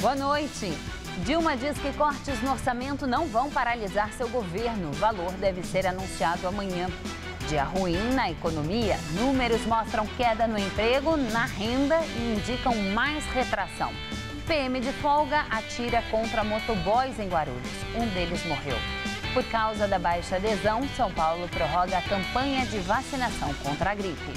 Boa noite. Dilma diz que cortes no orçamento não vão paralisar seu governo. O valor deve ser anunciado amanhã. Dia ruim na economia. Números mostram queda no emprego, na renda e indicam mais retração. PM de folga atira contra motoboys em Guarulhos. Um deles morreu. Por causa da baixa adesão, São Paulo prorroga a campanha de vacinação contra a gripe.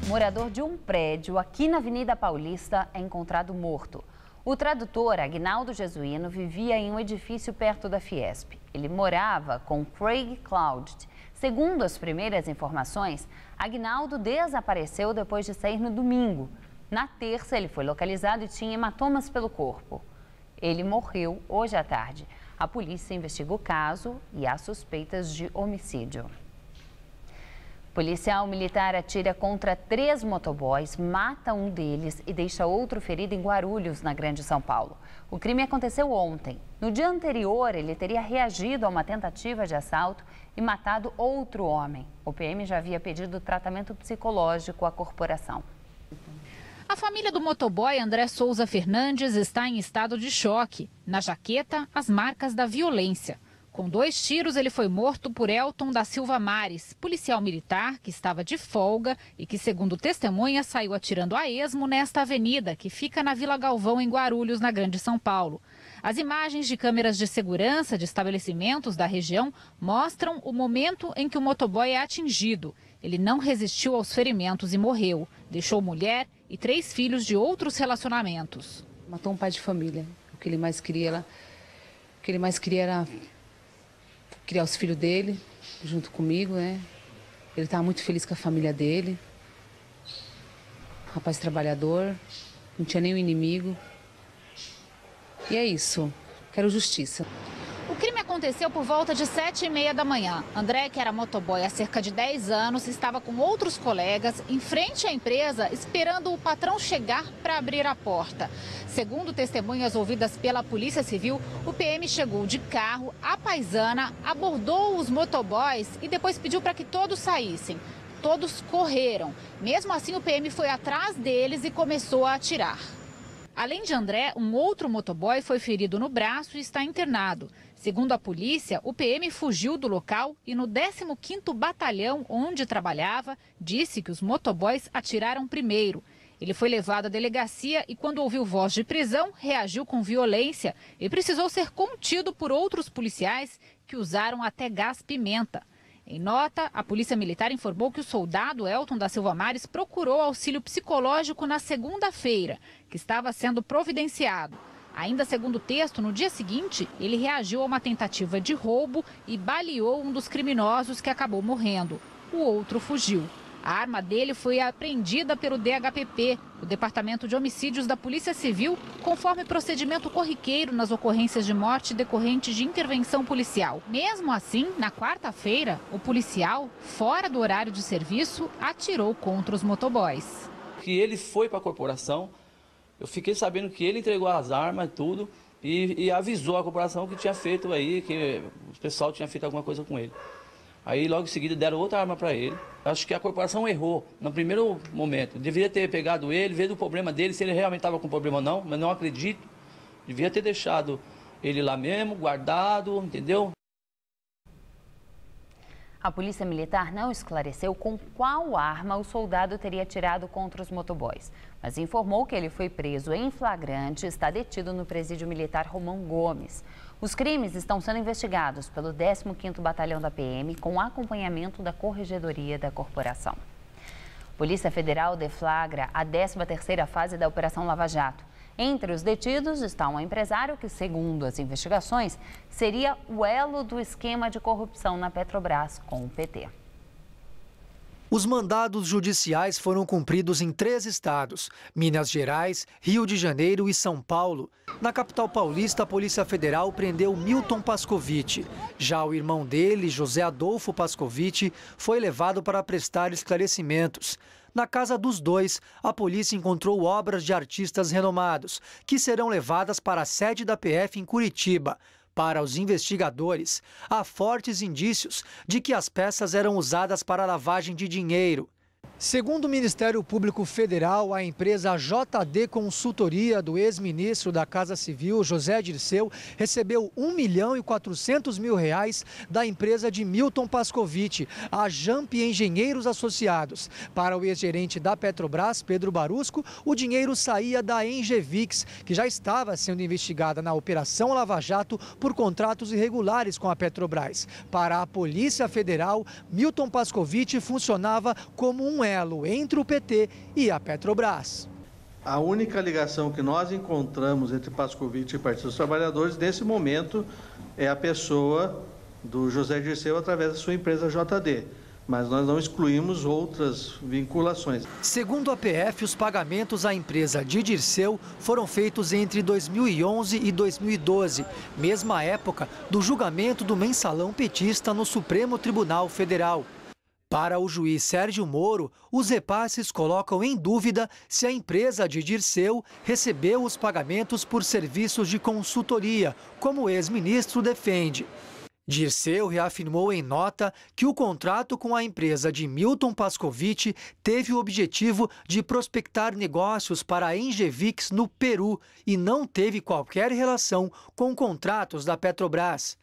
Morador de um prédio aqui na Avenida Paulista é encontrado morto. O tradutor Agnaldo Jesuíno vivia em um edifício perto da Fiesp. Ele morava com Craig Cloud. Segundo as primeiras informações, Agnaldo desapareceu depois de sair no domingo. Na terça, ele foi localizado e tinha hematomas pelo corpo. Ele morreu hoje à tarde. A polícia investiga o caso e há suspeitas de homicídio. Policial militar atira contra 3 motoboys, mata um deles e deixa outro ferido em Guarulhos, na Grande São Paulo. O crime aconteceu ontem. No dia anterior, ele teria reagido a uma tentativa de assalto e matado outro homem. O PM já havia pedido tratamento psicológico à corporação. A família do motoboy André Souza Fernandes está em estado de choque. Na jaqueta, as marcas da violência. Com 2 tiros, ele foi morto por Elton da Silva Mares, policial militar que estava de folga e que, segundo testemunhas, saiu atirando a esmo nesta avenida, que fica na Vila Galvão, em Guarulhos, na Grande São Paulo. As imagens de câmeras de segurança de estabelecimentos da região mostram o momento em que o motoboy é atingido. Ele não resistiu aos ferimentos e morreu. Deixou mulher e 3 filhos de outros relacionamentos. Matou um pai de família. O que ele mais queria era criar os filhos dele, junto comigo, né? Ele estava muito feliz com a família dele. Rapaz trabalhador, não tinha nenhum inimigo. E é isso, quero justiça. O crime aconteceu por volta de 7h30 da manhã. André, que era motoboy há cerca de 10 anos, estava com outros colegas em frente à empresa, esperando o patrão chegar para abrir a porta. Segundo testemunhas ouvidas pela Polícia Civil, o PM chegou de carro, à paisana, abordou os motoboys e depois pediu para que todos saíssem. Todos correram. Mesmo assim, o PM foi atrás deles e começou a atirar. Além de André, um outro motoboy foi ferido no braço e está internado. Segundo a polícia, o PM fugiu do local e no 15º Batalhão, onde trabalhava, disse que os motoboys atiraram primeiro. Ele foi levado à delegacia e, quando ouviu voz de prisão, reagiu com violência e precisou ser contido por outros policiais que usaram até gás-pimenta. Em nota, a Polícia Militar informou que o soldado Elton da Silva Mares procurou auxílio psicológico na segunda-feira, que estava sendo providenciado. Ainda segundo o texto, no dia seguinte, ele reagiu a uma tentativa de roubo e baleou um dos criminosos que acabou morrendo. O outro fugiu. A arma dele foi apreendida pelo DHPP, o Departamento de Homicídios da Polícia Civil, conforme procedimento corriqueiro nas ocorrências de morte decorrentes de intervenção policial. Mesmo assim, na quarta-feira, o policial, fora do horário de serviço, atirou contra os motoboys. Que ele foi para a corporação, eu fiquei sabendo que ele entregou as armas e tudo e avisou a corporação que tinha feito aí, que o pessoal tinha feito alguma coisa com ele. Aí logo em seguida deram outra arma para ele. Acho que a corporação errou no primeiro momento. Deveria ter pegado ele, ver o problema dele, se ele realmente estava com problema ou não, mas não acredito. Devia ter deixado ele lá mesmo, guardado, entendeu? A Polícia Militar não esclareceu com qual arma o soldado teria atirado contra os motoboys, mas informou que ele foi preso em flagrante e está detido no Presídio Militar Romão Gomes. Os crimes estão sendo investigados pelo 15º Batalhão da PM com acompanhamento da Corregedoria da Corporação. Polícia Federal deflagra a 13ª fase da Operação Lava Jato. Entre os detidos está um empresário que, segundo as investigações, seria o elo do esquema de corrupção na Petrobras com o PT. Os mandados judiciais foram cumpridos em 3 estados, Minas Gerais, Rio de Janeiro e São Paulo. Na capital paulista, a Polícia Federal prendeu Milton Pascovitch. Já o irmão dele, José Adolfo Pascovitch, foi levado para prestar esclarecimentos. Na casa dos dois, a polícia encontrou obras de artistas renomados, que serão levadas para a sede da PF em Curitiba. Para os investigadores, há fortes indícios de que as peças eram usadas para lavagem de dinheiro. Segundo o Ministério Público Federal, a empresa JD Consultoria do ex-ministro da Casa Civil, José Dirceu, recebeu R$ 1.400.000 da empresa de Milton Pascovitch, a Jamp Engenheiros Associados. Para o ex-gerente da Petrobras, Pedro Barusco, o dinheiro saía da Engevix, que já estava sendo investigada na Operação Lava Jato por contratos irregulares com a Petrobras. Para a Polícia Federal, Milton Pascovitch funcionava como um elo entre o PT e a Petrobras. A única ligação que nós encontramos entre Pascovitch e Partido dos Trabalhadores, nesse momento, é a pessoa do José Dirceu através da sua empresa JD. Mas nós não excluímos outras vinculações. Segundo a PF, os pagamentos à empresa de Dirceu foram feitos entre 2011 e 2012, mesma época do julgamento do mensalão petista no Supremo Tribunal Federal. Para o juiz Sérgio Moro, os repasses colocam em dúvida se a empresa de Dirceu recebeu os pagamentos por serviços de consultoria, como o ex-ministro defende. Dirceu reafirmou em nota que o contrato com a empresa de Milton Pascovitch teve o objetivo de prospectar negócios para a Engevix no Peru e não teve qualquer relação com contratos da Petrobras.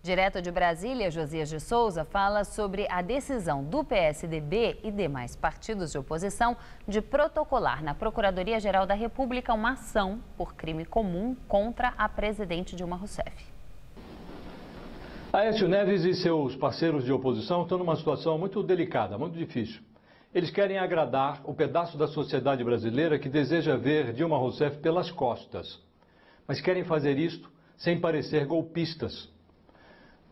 Direto de Brasília, Josias de Souza fala sobre a decisão do PSDB e demais partidos de oposição de protocolar na Procuradoria-Geral da República uma ação por crime comum contra a presidente Dilma Rousseff. Aécio Neves e seus parceiros de oposição estão numa situação muito delicada, muito difícil. Eles querem agradar o pedaço da sociedade brasileira que deseja ver Dilma Rousseff pelas costas. Mas querem fazer isto sem parecer golpistas.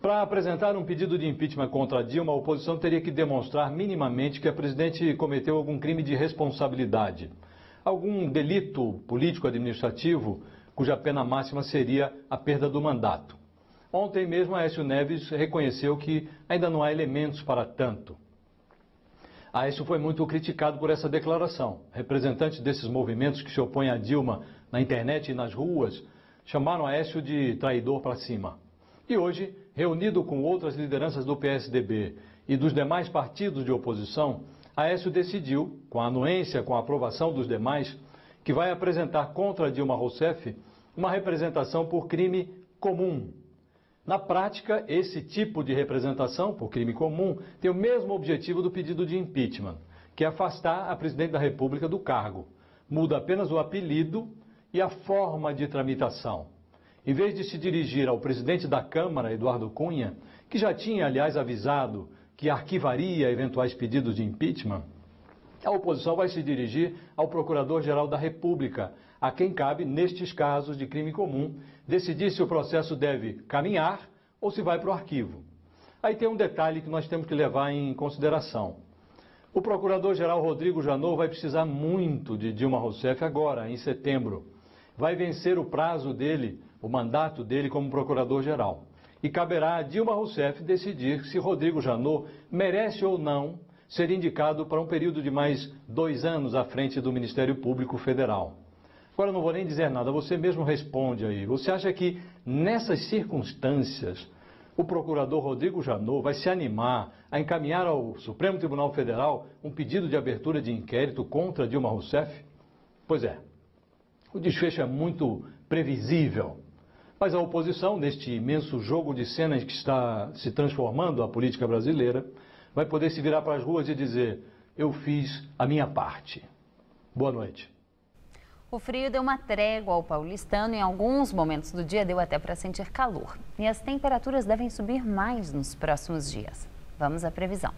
Para apresentar um pedido de impeachment contra Dilma, a oposição teria que demonstrar minimamente que a presidente cometeu algum crime de responsabilidade, algum delito político-administrativo cuja pena máxima seria a perda do mandato. Ontem mesmo, Aécio Neves reconheceu que ainda não há elementos para tanto. Aécio foi muito criticado por essa declaração. Representantes desses movimentos que se opõem a Dilma na internet e nas ruas chamaram Aécio de traidor para cima. E hoje, reunido com outras lideranças do PSDB e dos demais partidos de oposição, Aécio decidiu, com a anuência, com a aprovação dos demais, que vai apresentar contra Dilma Rousseff uma representação por crime comum. Na prática, esse tipo de representação por crime comum tem o mesmo objetivo do pedido de impeachment, que é afastar a presidente da República do cargo. Muda apenas o apelido e a forma de tramitação. Em vez de se dirigir ao presidente da Câmara, Eduardo Cunha, que já tinha, aliás, avisado que arquivaria eventuais pedidos de impeachment, a oposição vai se dirigir ao Procurador-Geral da República, a quem cabe, nestes casos de crime comum, decidir se o processo deve caminhar ou se vai para o arquivo. Aí tem um detalhe que nós temos que levar em consideração. O Procurador-Geral Rodrigo Janot vai precisar muito de Dilma Rousseff agora, em setembro. Vai vencer o prazo dele, o mandato dele como Procurador-Geral. E caberá a Dilma Rousseff decidir se Rodrigo Janot merece ou não ser indicado para um período de mais 2 anos à frente do Ministério Público Federal. Agora eu não vou nem dizer nada, você mesmo responde aí. Você acha que nessas circunstâncias o Procurador Rodrigo Janot vai se animar a encaminhar ao Supremo Tribunal Federal um pedido de abertura de inquérito contra Dilma Rousseff? Pois é, o desfecho é muito previsível. Mas a oposição, neste imenso jogo de cenas que está se transformando a política brasileira, vai poder se virar para as ruas e dizer: eu fiz a minha parte. Boa noite. O frio deu uma trégua ao paulistano e em alguns momentos do dia deu até para sentir calor. E as temperaturas devem subir mais nos próximos dias. Vamos à previsão.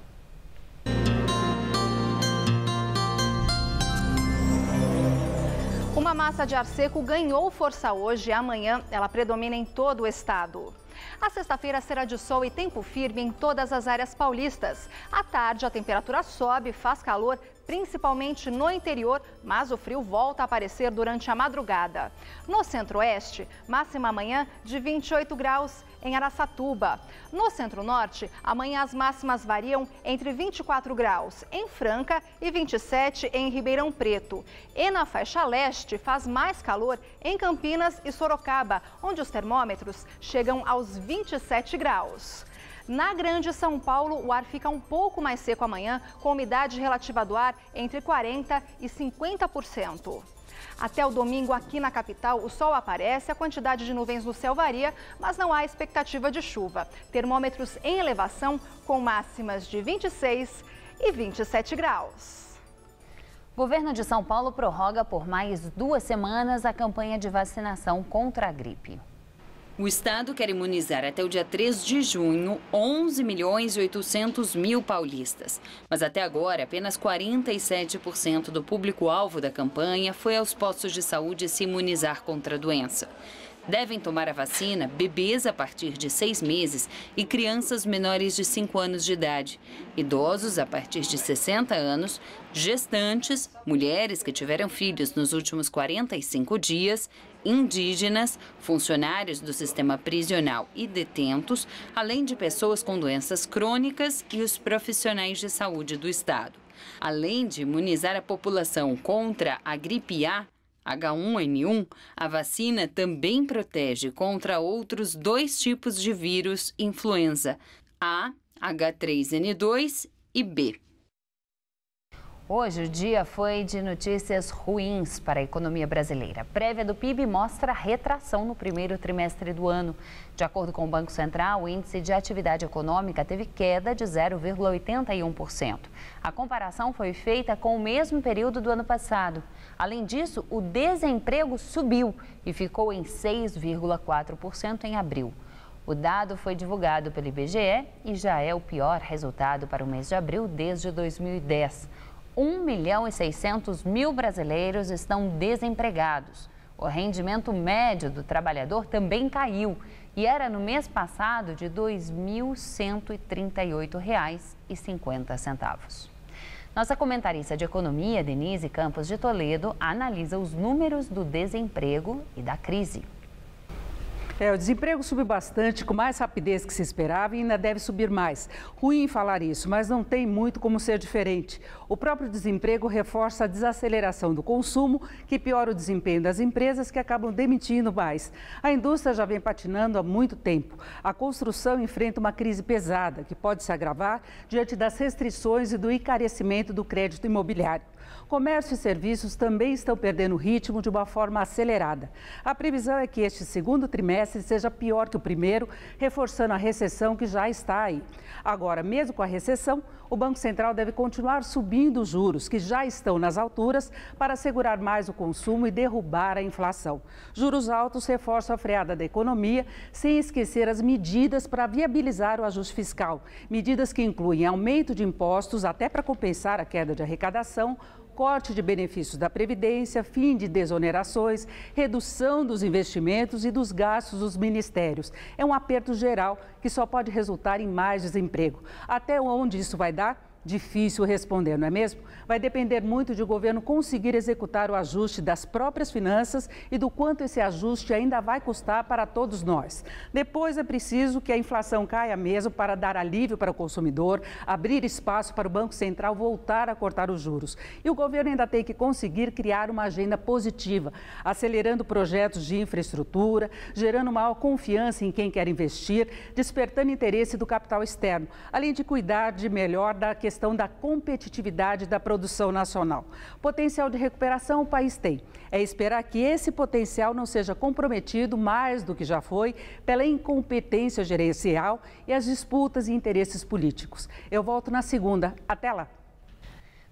Uma massa de ar seco ganhou força hoje e amanhã ela predomina em todo o estado. A sexta-feira será de sol e tempo firme em todas as áreas paulistas. À tarde, a temperatura sobe e faz calor principalmente no interior, mas o frio volta a aparecer durante a madrugada. No centro-oeste, máxima amanhã de 28 graus em Araçatuba. No centro-norte, amanhã as máximas variam entre 24 graus em Franca e 27 em Ribeirão Preto. E na faixa leste, faz mais calor em Campinas e Sorocaba, onde os termômetros chegam aos 27 graus. Na Grande São Paulo, o ar fica um pouco mais seco amanhã, com umidade relativa do ar entre 40% e 50%. Até o domingo, aqui na capital, o sol aparece, a quantidade de nuvens no céu varia, mas não há expectativa de chuva. Termômetros em elevação, com máximas de 26 e 27 graus. O governo de São Paulo prorroga por mais 2 semanas a campanha de vacinação contra a gripe. O estado quer imunizar até o dia 3 de junho 11.800.000 paulistas. Mas até agora, apenas 47% do público-alvo da campanha foi aos postos de saúde se imunizar contra a doença. Devem tomar a vacina bebês a partir de 6 meses e crianças menores de 5 anos de idade, idosos a partir de 60 anos, gestantes, mulheres que tiveram filhos nos últimos 45 dias, indígenas, funcionários do sistema prisional e detentos, além de pessoas com doenças crônicas e os profissionais de saúde do estado. Além de imunizar a população contra a gripe A, H1N1, a vacina também protege contra outros 2 tipos de vírus influenza, A, H3N2 e B. Hoje o dia foi de notícias ruins para a economia brasileira. A prévia do PIB mostra retração no primeiro trimestre do ano. De acordo com o Banco Central, o índice de atividade econômica teve queda de 0,81%. A comparação foi feita com o mesmo período do ano passado. Além disso, o desemprego subiu e ficou em 6,4% em abril. O dado foi divulgado pelo IBGE e já é o pior resultado para o mês de abril desde 2010. 1.600.000 brasileiros estão desempregados. O rendimento médio do trabalhador também caiu e era no mês passado de R$ 2.138,50. Nossa comentarista de economia, Denise Campos de Toledo, analisa os números do desemprego e da crise. O desemprego subiu bastante, com mais rapidez que se esperava e ainda deve subir mais. Ruim falar isso, mas não tem muito como ser diferente. O próprio desemprego reforça a desaceleração do consumo, que piora o desempenho das empresas, que acabam demitindo mais. A indústria já vem patinando há muito tempo. A construção enfrenta uma crise pesada, que pode se agravar diante das restrições e do encarecimento do crédito imobiliário. Comércio e serviços também estão perdendo ritmo de uma forma acelerada. A previsão é que este segundo trimestre seja pior que o primeiro, reforçando a recessão que já está aí. Agora, mesmo com a recessão, o Banco Central deve continuar subindo os juros, que já estão nas alturas, para segurar mais o consumo e derrubar a inflação. Juros altos reforçam a freada da economia, sem esquecer as medidas para viabilizar o ajuste fiscal. Medidas que incluem aumento de impostos até para compensar a queda de arrecadação, corte de benefícios da Previdência, fim de desonerações, redução dos investimentos e dos gastos dos ministérios. É um aperto geral que só pode resultar em mais desemprego. Até onde isso vai dar? Difícil responder, não é mesmo? Vai depender muito de o governo conseguir executar o ajuste das próprias finanças e do quanto esse ajuste ainda vai custar para todos nós. Depois é preciso que a inflação caia mesmo para dar alívio para o consumidor, abrir espaço para o Banco Central voltar a cortar os juros. E o governo ainda tem que conseguir criar uma agenda positiva, acelerando projetos de infraestrutura, gerando maior confiança em quem quer investir, despertando interesse do capital externo, além de cuidar de melhor da questão da competitividade da produção nacional. Potencial de recuperação o país tem. É esperar que esse potencial não seja comprometido mais do que já foi pela incompetência gerencial e as disputas e interesses políticos. Eu volto na segunda. Até lá.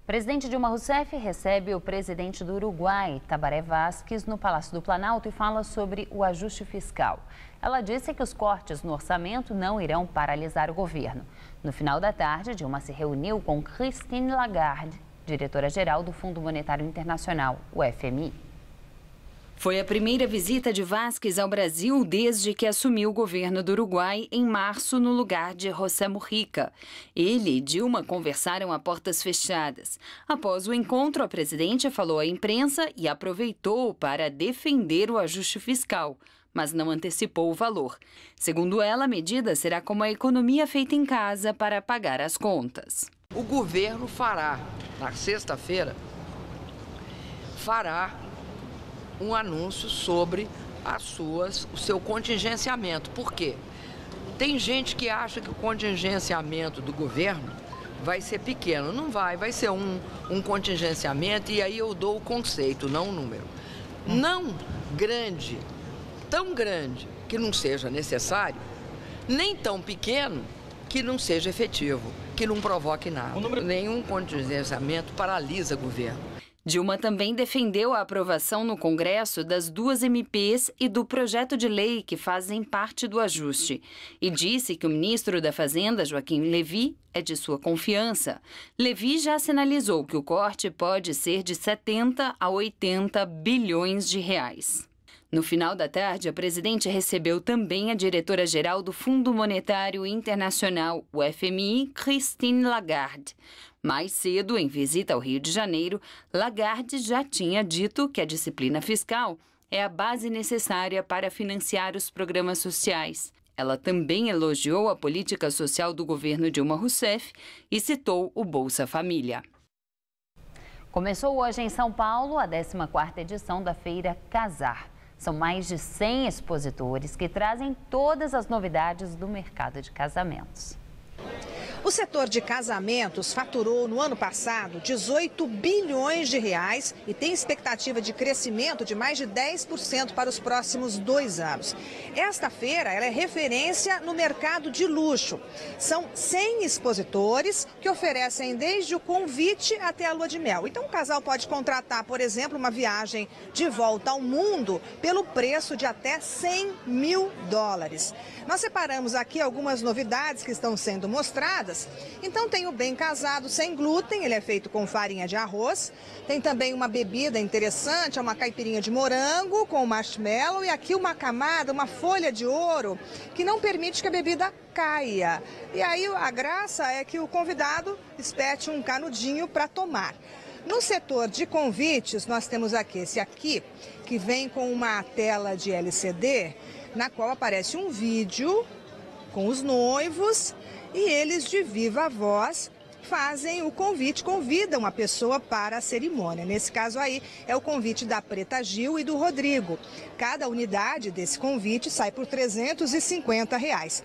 Presidente Dilma Rousseff recebe o presidente do Uruguai, Tabaré Vázquez, no Palácio do Planalto e fala sobre o ajuste fiscal. Ela disse que os cortes no orçamento não irão paralisar o governo. No final da tarde, Dilma se reuniu com Christine Lagarde, diretora-geral do Fundo Monetário Internacional, o FMI. Foi a primeira visita de Vázquez ao Brasil desde que assumiu o governo do Uruguai em março no lugar de José Mujica. Ele e Dilma conversaram a portas fechadas. Após o encontro, a presidente falou à imprensa e aproveitou para defender o ajuste fiscal, mas não antecipou o valor. Segundo ela, a medida será como a economia feita em casa para pagar as contas. O governo fará, na sexta-feira, um anúncio sobre o seu contingenciamento. Por quê? Tem gente que acha que o contingenciamento do governo vai ser pequeno. Não vai, vai ser um contingenciamento, e aí eu dou o conceito, não o número. Não grande, tão grande que não seja necessário, nem tão pequeno que não seja efetivo, que não provoque nada. Nenhum contingenciamento paralisa o governo. Dilma também defendeu a aprovação no Congresso das 2 MPs e do projeto de lei que fazem parte do ajuste. E disse que o ministro da Fazenda, Joaquim Levy, é de sua confiança. Levy já sinalizou que o corte pode ser de 70 a 80 bilhões de reais. No final da tarde, a presidente recebeu também a diretora-geral do Fundo Monetário Internacional, o FMI, Christine Lagarde. Mais cedo, em visita ao Rio de Janeiro, Lagarde já tinha dito que a disciplina fiscal é a base necessária para financiar os programas sociais. Ela também elogiou a política social do governo Dilma Rousseff e citou o Bolsa Família. Começou hoje em São Paulo a 14ª edição da Feira Casar. São mais de 100 expositores que trazem todas as novidades do mercado de casamentos. O setor de casamentos faturou no ano passado 18 bilhões de reais e tem expectativa de crescimento de mais de 10% para os próximos 2 anos. Esta feira ela é referência no mercado de luxo. São 100 expositores que oferecem desde o convite até a lua de mel. Então o casal pode contratar, por exemplo, uma viagem de volta ao mundo pelo preço de até $100 mil. Nós separamos aqui algumas novidades que estão sendo mostradas. Então tem o bem casado sem glúten, ele é feito com farinha de arroz. Tem também uma bebida interessante, é uma caipirinha de morango com marshmallow e aqui uma camada, uma folha de ouro que não permite que a bebida caia. E aí a graça é que o convidado espete um canudinho para tomar. No setor de convites, nós temos aqui esse aqui, que vem com uma tela de LCD, na qual aparece um vídeo com os noivos e eles de viva voz fazem o convite, convidam a pessoa para a cerimônia. Nesse caso aí é o convite da Preta Gil e do Rodrigo. Cada unidade desse convite sai por R$350.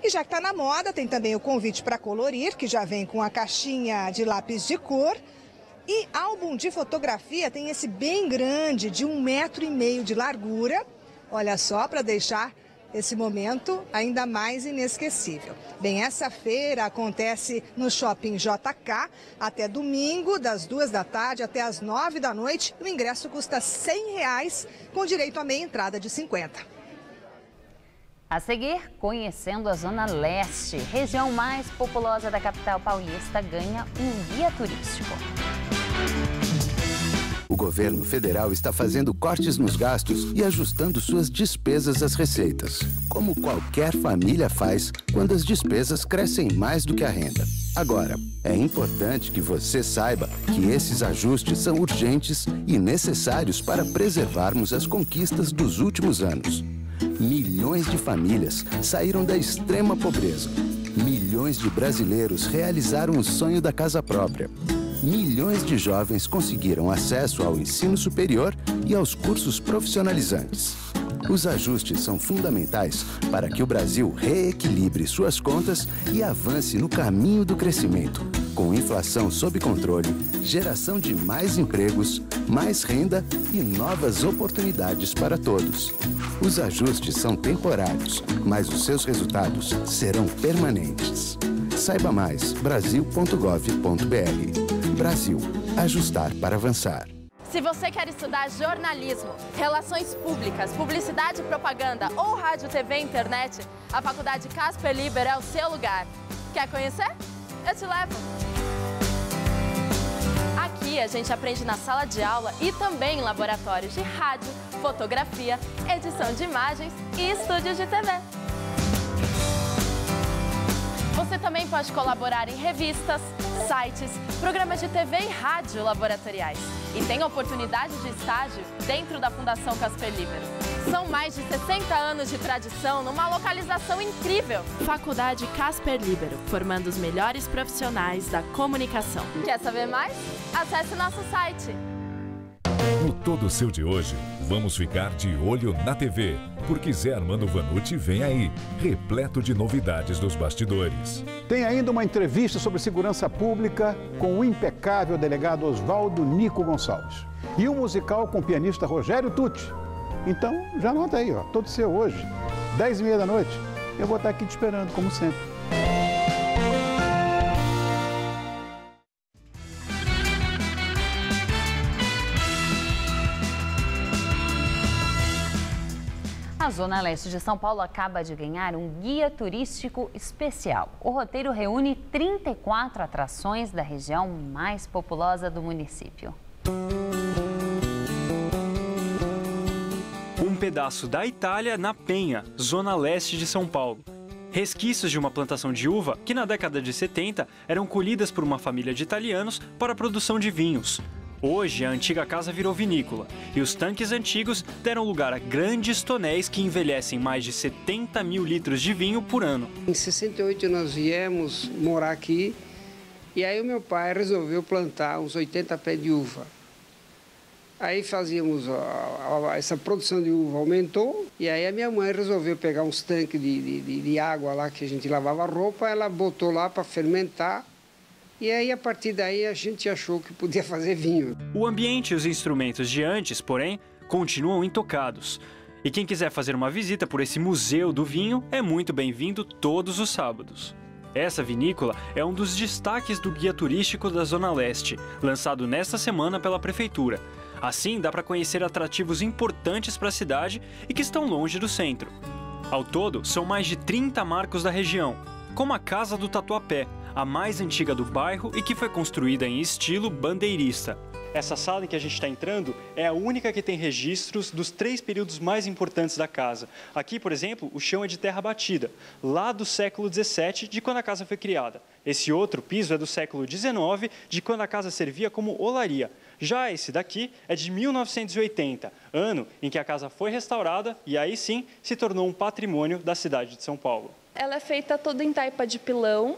E já que está na moda, tem também o convite para colorir, que já vem com a caixinha de lápis de cor. E álbum de fotografia tem esse bem grande, de 1,5 metro de largura. Olha só, para deixar esse momento ainda mais inesquecível. Bem, essa feira acontece no Shopping JK até domingo, das 2 da tarde até as 9 da noite. O ingresso custa R$100, com direito a meia entrada de 50. A seguir, conhecendo a Zona Leste, região mais populosa da capital paulista, ganha um guia turístico. O governo federal está fazendo cortes nos gastos e ajustando suas despesas às receitas, como qualquer família faz quando as despesas crescem mais do que a renda. Agora, é importante que você saiba que esses ajustes são urgentes e necessários para preservarmos as conquistas dos últimos anos. Milhões de famílias saíram da extrema pobreza. Milhões de brasileiros realizaram o sonho da casa própria. Milhões de jovens conseguiram acesso ao ensino superior e aos cursos profissionalizantes. Os ajustes são fundamentais para que o Brasil reequilibre suas contas e avance no caminho do crescimento, com inflação sob controle, geração de mais empregos, mais renda e novas oportunidades para todos. Os ajustes são temporários, mas os seus resultados serão permanentes. Saiba mais, brasil.gov.br. Brasil. Ajustar para avançar. Se você quer estudar jornalismo, relações públicas, publicidade e propaganda ou rádio, TV e internet, a Faculdade Casper Liber é o seu lugar. Quer conhecer? Eu te levo! Aqui Aqui a gente aprende na sala de aula e também em laboratórios de rádio, fotografia, edição de imagens e estúdios de TV. Você também pode colaborar em revistas, sites, programas de TV e rádio laboratoriais. E tem oportunidade de estágio dentro da Fundação Casper Libero. São mais de 60 anos de tradição numa localização incrível. Faculdade Casper Libero, formando os melhores profissionais da comunicação. Quer saber mais? Acesse nosso site. No Todo Seu de hoje, vamos ficar de olho na TV, porque Zé Armando Vanucci vem aí, repleto de novidades dos bastidores. Tem ainda uma entrevista sobre segurança pública com o impecável delegado Oswaldo Nico Gonçalves. E um musical com o pianista Rogério Tucci. Então, já anota aí, ó, Todo Seu hoje, 10h30 da noite. Eu vou estar aqui te esperando, como sempre. A Zona Leste de São Paulo acaba de ganhar um guia turístico especial. O roteiro reúne 34 atrações da região mais populosa do município. Um pedaço da Itália na Penha, Zona Leste de São Paulo. Resquícios de uma plantação de uva que na década de 70 eram colhidas por uma família de italianos para a produção de vinhos. Hoje, a antiga casa virou vinícola e os tanques antigos deram lugar a grandes tonéis que envelhecem mais de 70 mil litros de vinho por ano. Em 68 nós viemos morar aqui e aí o meu pai resolveu plantar uns 80 pés de uva. Aí fazíamos, essa produção de uva aumentou e aí a minha mãe resolveu pegar uns tanques de água lá que a gente lavava roupa, ela botou lá para fermentar. E aí, a partir daí, a gente achou que podia fazer vinho. O ambiente e os instrumentos de antes, porém, continuam intocados. E quem quiser fazer uma visita por esse museu do vinho é muito bem-vindo todos os sábados. Essa vinícola é um dos destaques do Guia Turístico da Zona Leste, lançado nesta semana pela Prefeitura. Assim, dá para conhecer atrativos importantes para a cidade e que estão longe do centro. Ao todo, são mais de 30 marcos da região, como a Casa do Tatuapé, a mais antiga do bairro e que foi construída em estilo bandeirista. Essa sala em que a gente está entrando é a única que tem registros dos 3 períodos mais importantes da casa. Aqui, por exemplo, o chão é de terra batida, lá do século XVII, de quando a casa foi criada. Esse outro piso é do século XIX, de quando a casa servia como olaria. Já esse daqui é de 1980, ano em que a casa foi restaurada e aí sim se tornou um patrimônio da cidade de São Paulo. Ela é feita toda em taipa de pilão.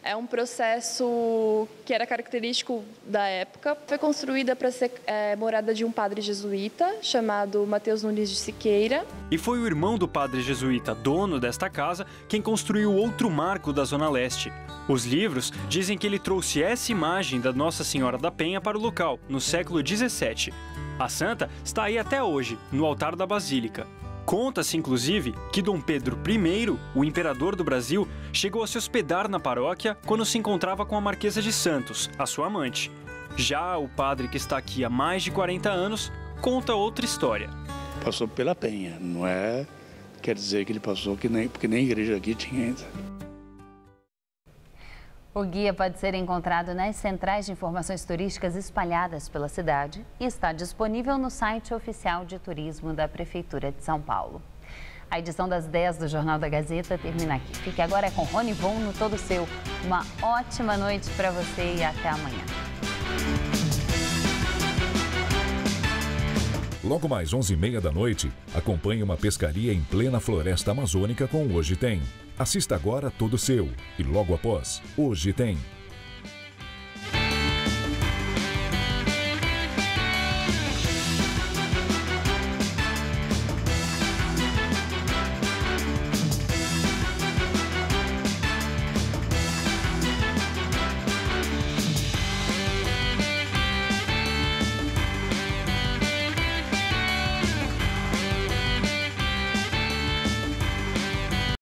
É um processo que era característico da época. Foi construída para ser morada de um padre jesuíta chamado Mateus Nunes de Siqueira. E foi o irmão do padre jesuíta, dono desta casa, quem construiu outro marco da Zona Leste. Os livros dizem que ele trouxe essa imagem da Nossa Senhora da Penha para o local, no século XVII. A santa está aí até hoje, no altar da Basílica. Conta-se, inclusive, que Dom Pedro I, o imperador do Brasil, chegou a se hospedar na paróquia quando se encontrava com a Marquesa de Santos, a sua amante. Já o padre que está aqui há mais de 40 anos conta outra história. Passou pela Penha, não é? Quer dizer que ele passou porque nem igreja aqui tinha ainda. O guia pode ser encontrado nas centrais de informações turísticas espalhadas pela cidade e está disponível no site oficial de turismo da Prefeitura de São Paulo. A edição das 10 do Jornal da Gazeta termina aqui. Fique agora com Rony Von no Todo Seu. Uma ótima noite para você e até amanhã. Logo mais 11h30 da noite, acompanhe uma pescaria em plena floresta amazônica com Hoje Tem. Assista agora Todo Seu e logo após, Hoje Tem.